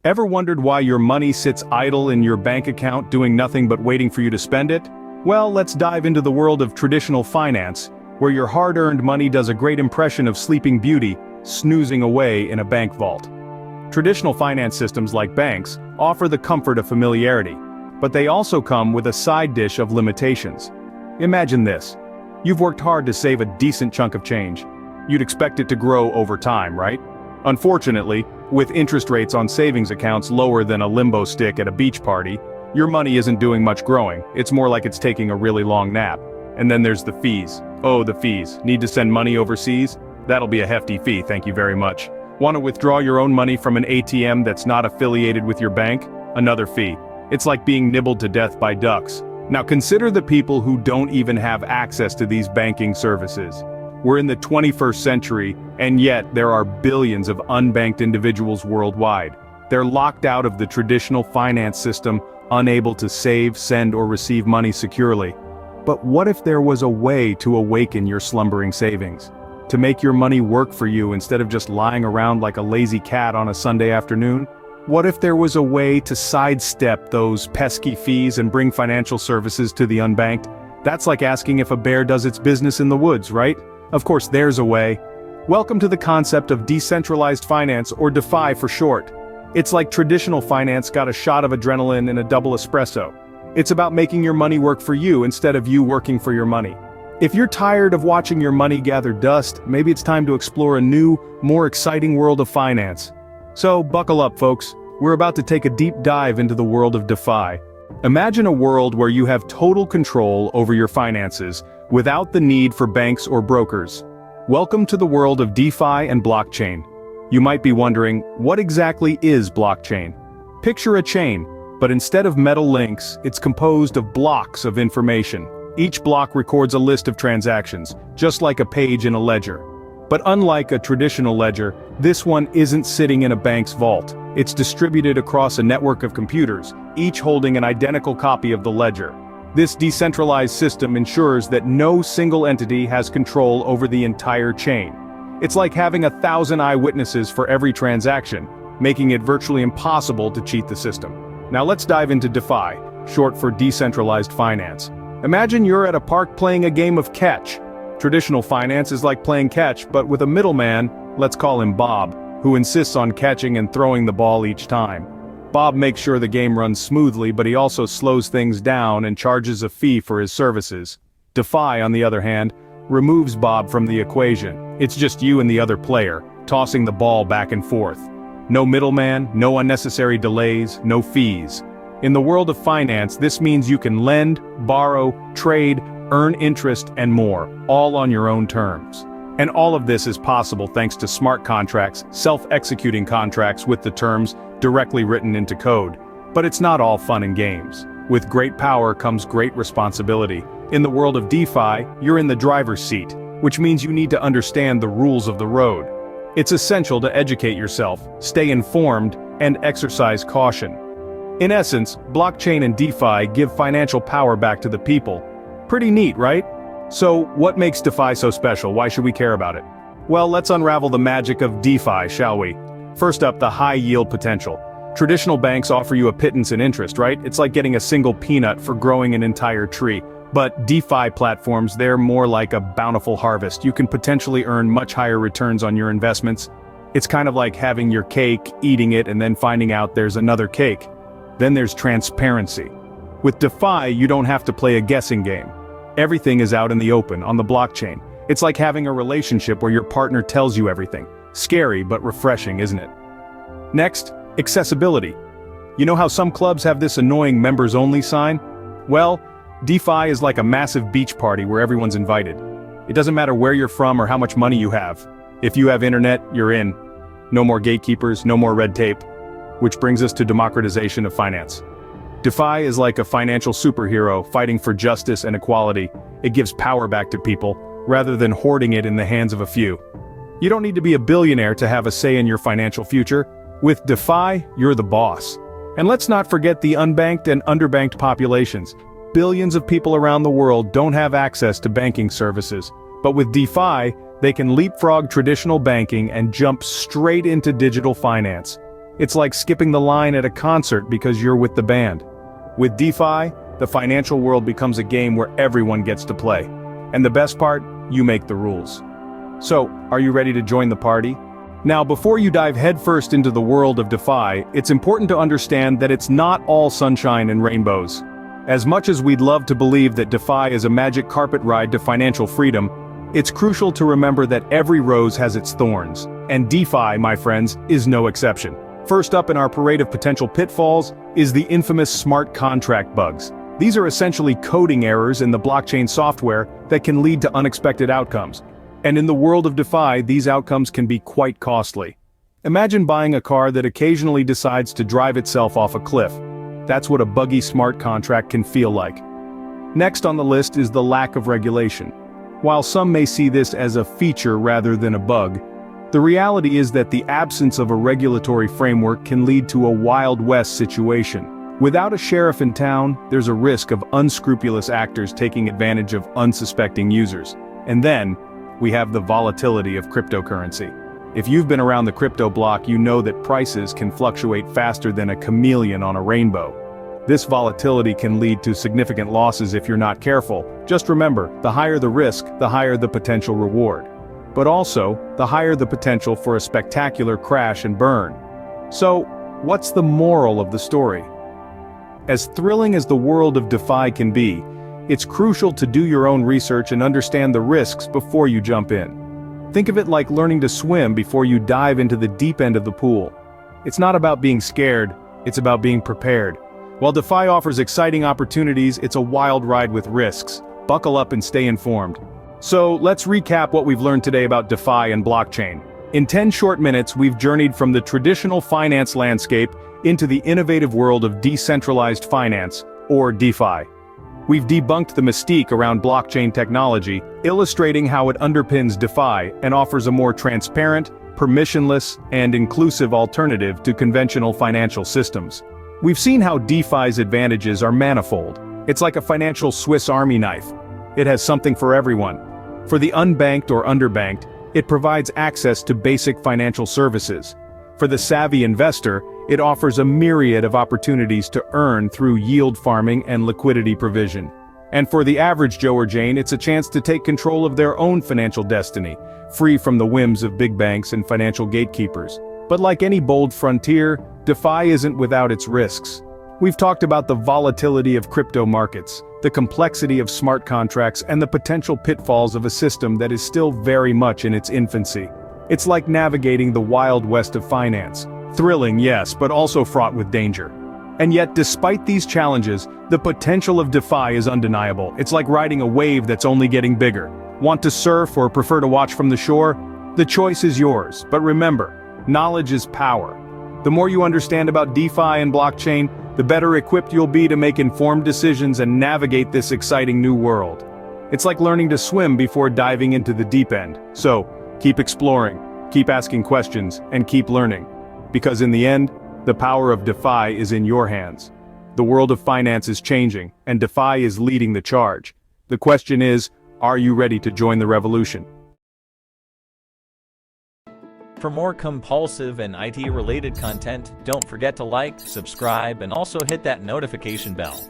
Ever wondered why your money sits idle in your bank account doing nothing but waiting for you to spend it? Well, let's dive into the world of traditional finance, where your hard-earned money does a great impression of Sleeping Beauty, snoozing away in a bank vault. Traditional finance systems like banks offer the comfort of familiarity, but they also come with a side dish of limitations. Imagine this. You've worked hard to save a decent chunk of change. You'd expect it to grow over time, right? Unfortunately, with interest rates on savings accounts lower than a limbo stick at a beach party, your money isn't doing much growing. It's more like it's taking a really long nap. And then there's the fees. Oh, the fees. Need to send money overseas? That'll be a hefty fee, thank you very much. Want to withdraw your own money from an ATM that's not affiliated with your bank? Another fee. It's like being nibbled to death by ducks. Now consider the people who don't even have access to these banking services. We're in the 21st century, and yet there are billions of unbanked individuals worldwide. They're locked out of the traditional finance system, unable to save, send, or receive money securely. But what if there was a way to awaken your slumbering savings? To make your money work for you instead of just lying around like a lazy cat on a Sunday afternoon? What if there was a way to sidestep those pesky fees and bring financial services to the unbanked? That's like asking if a bear does its business in the woods, right? Of course there's a way. Welcome to the concept of decentralized finance, or Defi for short. It's like traditional finance got a shot of adrenaline in a double espresso. It's about making your money work for you instead of you working for your money. If you're tired of watching your money gather dust, maybe it's time to explore a new, more exciting world of finance. So buckle up, folks. We're about to take a deep dive into the world of Defi. Imagine a world where you have total control over your finances, without the need for banks or brokers. Welcome to the world of DeFi and blockchain. You might be wondering, what exactly is blockchain? Picture a chain, but instead of metal links, it's composed of blocks of information. Each block records a list of transactions, just like a page in a ledger. But unlike a traditional ledger, this one isn't sitting in a bank's vault. It's distributed across a network of computers, each holding an identical copy of the ledger. This decentralized system ensures that no single entity has control over the entire chain. It's like having 1,000 eyewitnesses for every transaction, making it virtually impossible to cheat the system. Now let's dive into Defi, short for decentralized finance. Imagine you're at a park playing a game of catch. Traditional finance is like playing catch, but with a middleman, let's call him Bob, who insists on catching and throwing the ball each time. Bob makes sure the game runs smoothly, but he also slows things down and charges a fee for his services. Defi, on the other hand, removes Bob from the equation. It's just you and the other player, tossing the ball back and forth. No middleman, no unnecessary delays, no fees. In the world of finance, this means you can lend, borrow, trade, earn interest, and more, all on your own terms. And all of this is possible thanks to smart contracts, self-executing contracts with the terms directly written into code. But it's not all fun and games. With great power comes great responsibility. In the world of DeFi, you're in the driver's seat, which means you need to understand the rules of the road. It's essential to educate yourself, stay informed, and exercise caution. In essence, blockchain and DeFi give financial power back to the people. Pretty neat, right? So, what makes DeFi so special? Why should we care about it? Well, let's unravel the magic of DeFi, shall we? First up, the high yield potential. Traditional banks offer you a pittance in interest, right? It's like getting a single peanut for growing an entire tree. But DeFi platforms, they're more like a bountiful harvest. You can potentially earn much higher returns on your investments. It's kind of like having your cake, eating it, and then finding out there's another cake. Then there's transparency. With DeFi, you don't have to play a guessing game. Everything is out in the open, on the blockchain. It's like having a relationship where your partner tells you everything. Scary, but refreshing, isn't it? Next, accessibility. You know how some clubs have this annoying members-only sign? Well, DeFi is like a massive beach party where everyone's invited. It doesn't matter where you're from or how much money you have. If you have internet, you're in. No more gatekeepers, no more red tape. Which brings us to democratization of finance. DeFi is like a financial superhero fighting for justice and equality. It gives power back to people, rather than hoarding it in the hands of a few. You don't need to be a billionaire to have a say in your financial future. With DeFi, you're the boss. And let's not forget the unbanked and underbanked populations. Billions of people around the world don't have access to banking services. But with DeFi, they can leapfrog traditional banking and jump straight into digital finance. It's like skipping the line at a concert because you're with the band. With DeFi, the financial world becomes a game where everyone gets to play. And the best part, you make the rules. So, are you ready to join the party? Now, before you dive headfirst into the world of DeFi, it's important to understand that it's not all sunshine and rainbows. As much as we'd love to believe that DeFi is a magic carpet ride to financial freedom, it's crucial to remember that every rose has its thorns. And DeFi, my friends, is no exception. First up in our parade of potential pitfalls is the infamous smart contract bugs. These are essentially coding errors in the blockchain software that can lead to unexpected outcomes. And in the world of DeFi, these outcomes can be quite costly. Imagine buying a car that occasionally decides to drive itself off a cliff. That's what a buggy smart contract can feel like. Next on the list is the lack of regulation. While some may see this as a feature rather than a bug, the reality is that the absence of a regulatory framework can lead to a Wild West situation. Without a sheriff in town, there's a risk of unscrupulous actors taking advantage of unsuspecting users. And then, we have the volatility of cryptocurrency. If you've been around the crypto block, you know that prices can fluctuate faster than a chameleon on a rainbow. This volatility can lead to significant losses if you're not careful. Just remember, the higher the risk, the higher the potential reward. But also, the higher the potential for a spectacular crash and burn. So, what's the moral of the story? As thrilling as the world of DeFi can be, it's crucial to do your own research and understand the risks before you jump in. Think of it like learning to swim before you dive into the deep end of the pool. It's not about being scared, it's about being prepared. While DeFi offers exciting opportunities, it's a wild ride with risks. Buckle up and stay informed. So, let's recap what we've learned today about DeFi and blockchain. In 10 short minutes, we've journeyed from the traditional finance landscape into the innovative world of decentralized finance, or DeFi. We've debunked the mystique around blockchain technology, illustrating how it underpins DeFi and offers a more transparent, permissionless, and inclusive alternative to conventional financial systems. We've seen how DeFi's advantages are manifold. It's like a financial Swiss Army knife. It has something for everyone. For the unbanked or underbanked, it provides access to basic financial services. For the savvy investor, it offers a myriad of opportunities to earn through yield farming and liquidity provision. And for the average Joe or Jane, it's a chance to take control of their own financial destiny, free from the whims of big banks and financial gatekeepers. But like any bold frontier, DeFi isn't without its risks. We've talked about the volatility of crypto markets, the complexity of smart contracts, and the potential pitfalls of a system that is still very much in its infancy. It's like navigating the Wild West of finance. Thrilling, yes, but also fraught with danger. And yet, despite these challenges, the potential of DeFi is undeniable. It's like riding a wave that's only getting bigger. Want to surf or prefer to watch from the shore? The choice is yours, but remember, knowledge is power. The more you understand about DeFi and blockchain, the better equipped you'll be to make informed decisions and navigate this exciting new world. It's like learning to swim before diving into the deep end. So, keep exploring, keep asking questions, and keep learning. Because in the end, the power of DeFi is in your hands. The world of finance is changing, and DeFi is leading the charge. The question is, are you ready to join the revolution? For more compulsive and IT-related content, don't forget to like, subscribe, and also hit that notification bell.